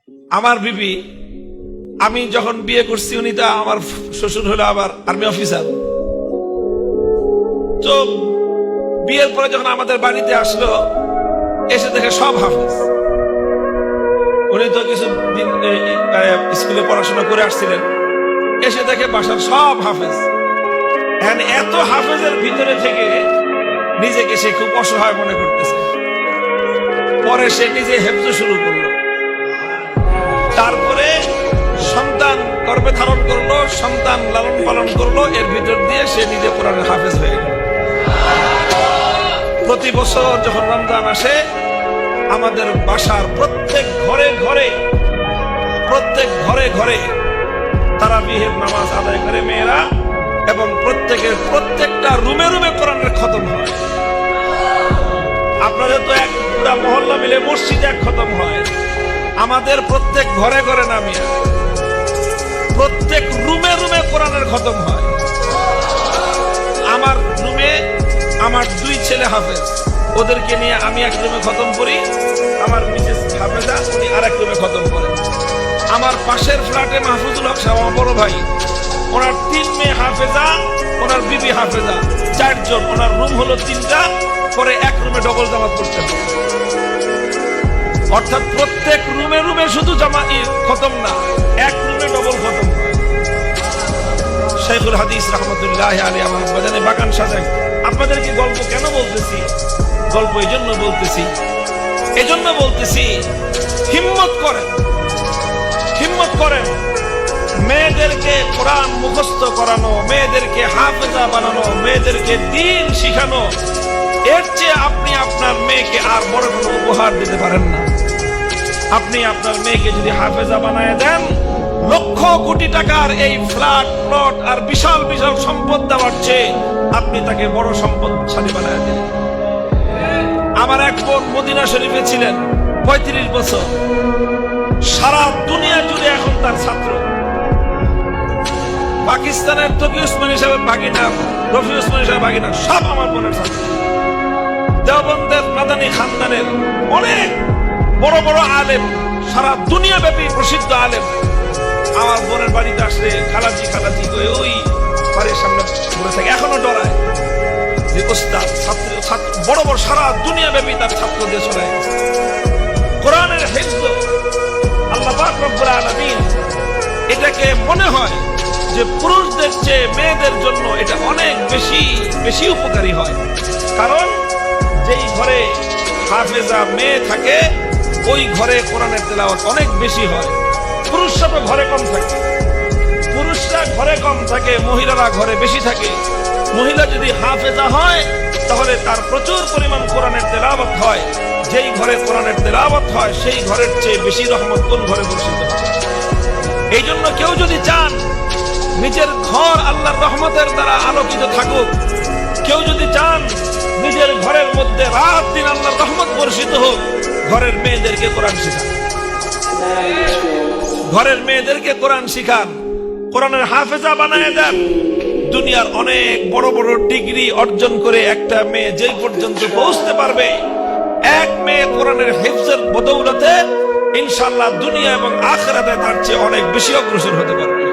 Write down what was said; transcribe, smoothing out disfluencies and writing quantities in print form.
আমার বিবি, আমি যখন বিয়ে করছি উনি তো আমার শ্বশুর হলো আবার আর্মি অফিসার। তো বিয়ের পরে যখন আমাদের বাড়িতে আসলো, এসে দেখে সব হাফেজ। উনি তো কিছুদিন স্কুলে পড়াশোনা করে আসছিলেন, এসে দেখে বাসার সব হাফেজ। এত হাফেজের ভিতরে থেকে নিজেকে সে খুব অসহায় মনে করতেছে। পরে সে নিজে হেফজ শুরু করলো, তারপরে সন্তান গর্ভে ধারণ করলো, সন্তান লালন পালন করলো, এর ভিতর দিয়ে সে নিজে কোরআনের হাফেজ হয়ে গেল। প্রতি বছর যখন রমজান আসে, আমাদের বাসার প্রত্যেক ঘরে তারাবিহের নামাজ আদায় করে মেয়েরা, এবং প্রত্যেকটা রুমে কোরআনের খতম হয়। আপনাদের তো এক পুরা মহল্লা মিলে মসজিদে এক খতম হয়, আমাদের প্রত্যেক ঘরে নামিয়ে প্রত্যেক রুমে কোরআনের খতম হয়। আমার রুমে আমার 2 ছেলে হাফেজ, ওদেরকে নিয়ে আমি এক রুমে খতম করি, আমার মিসেস হাফেজা উনি আরেক রুমে খতম করেন। আমার পাশের ফ্ল্যাটে মাহফুজুল হক সাহেব আমার বড় ভাই, ওনার 3 মেয়ে হাফেজা, ওনার বিবি হাফেজা, 4 জন। ওনার রুম হলো 3টা, পরে এক রুমে ডবল জামাত করতে হবে। অর্থাৎ প্রত্যেক রুমে শুধু জামাত খতম না, এক রুমে ডবল খতম হয়। শাইখুল হাদিস রাহমাতুল্লাহ আলাইহি আমার বাজানে বাগান সাজায়। আপনাদেরকে গল্প কেন বলতেছি? গল্প এজন্য বলতেছি হিম্মত করেন মেয়েদেরকে কোরআন মুখস্থ করানো, মেয়েদেরকে হাফেজা বানানো, মেয়েদেরকে দ্বীন শিখানো, এর চেয়ে আপনি আপনার মেয়েকে আর বড় কোনো উপহার দিতে পারেন না। আপনি আপনার মেয়েকে যদি হাফেজা বানায় দেন, লক্ষ কোটি টাকার এই ফ্ল্যাট প্লট আর বিশাল সম্পদ দেওয়ার চেয়ে আপনি তাকে বড় সম্পদশালী বানায় দেন। আমার এক বোন মদিনা শরীফে ছিলেন 35 বছর, সারা দুনিয়া জুড়ে এখন তার ছাত্র। পাকিস্তানের তকি উসমানী সাহেবের ভাগিনা, রফি উসমানী সাহেবের ভাগিনা, সব আমার বোনের ছাত্র। দেওবন্দের মাদানী খানদানের অনেক বড় আলেম, সারা দুনিয়া ব্যাপী প্রসিদ্ধ আলেম আমার বোনের বাড়িতে আসলে খালাজি করে ওই বাড়ির সামনে বসে থাকে, এখনো ডরায় যে ওস্তাদ ছাত্র বড় সারা দুনিয়া ব্যাপী তার ছাত্রদের শোনায়। কোরআনের হিফজ আল্লাহ পাক রব্বুল আলামিন এটাকে মনে হয় যে পুরুষদের চেয়ে মেয়েদের জন্য এটা অনেক বেশি উপকারী হয়। কারণ যেই ঘরে হাফেজা মেয়ে থাকে, ওই ঘরে কোরআনের তেলাওয়াত অনেক বেশি হয়। পুরুষরা তো ঘরে কম থাকে, মহিলারা ঘরে বেশি থাকে। মহিলা যদি হাফেজা হয়, তাহলে তার প্রচুর পরিমাণ কোরআনের তেলাওয়াত হয়। যেই ঘরে কোরআনের তেলাওয়াত হয়, সেই ঘরের চেয়ে বেশি রহমত কোন ঘরে বর্ষিত হয়। এই জন্য কেউ যদি চান নিজের ঘর আল্লাহর রহমতের দ্বারা আলোকিত থাকুক, কেউ যদি চান নিজের ঘরের মধ্যে রাত দিন আল্লাহর রহমত বর্ষিত হোক, ঘরের মেয়েদেরকে কোরআন শিখান, কোরআনের হাফেজা বানায় দেন। দুনিয়ার অনেক বড় ডিগ্রি অর্জন করে একটা মেয়ে যেই পর্যন্ত পৌঁছতে পারবে, এক মেয়ে কোরআনের হিফজের বদৌলতে ইনশাআল্লাহ দুনিয়া এবং আখিরাতে তার চেয়ে অনেক বেশি অগ্রসর হতে পারবে।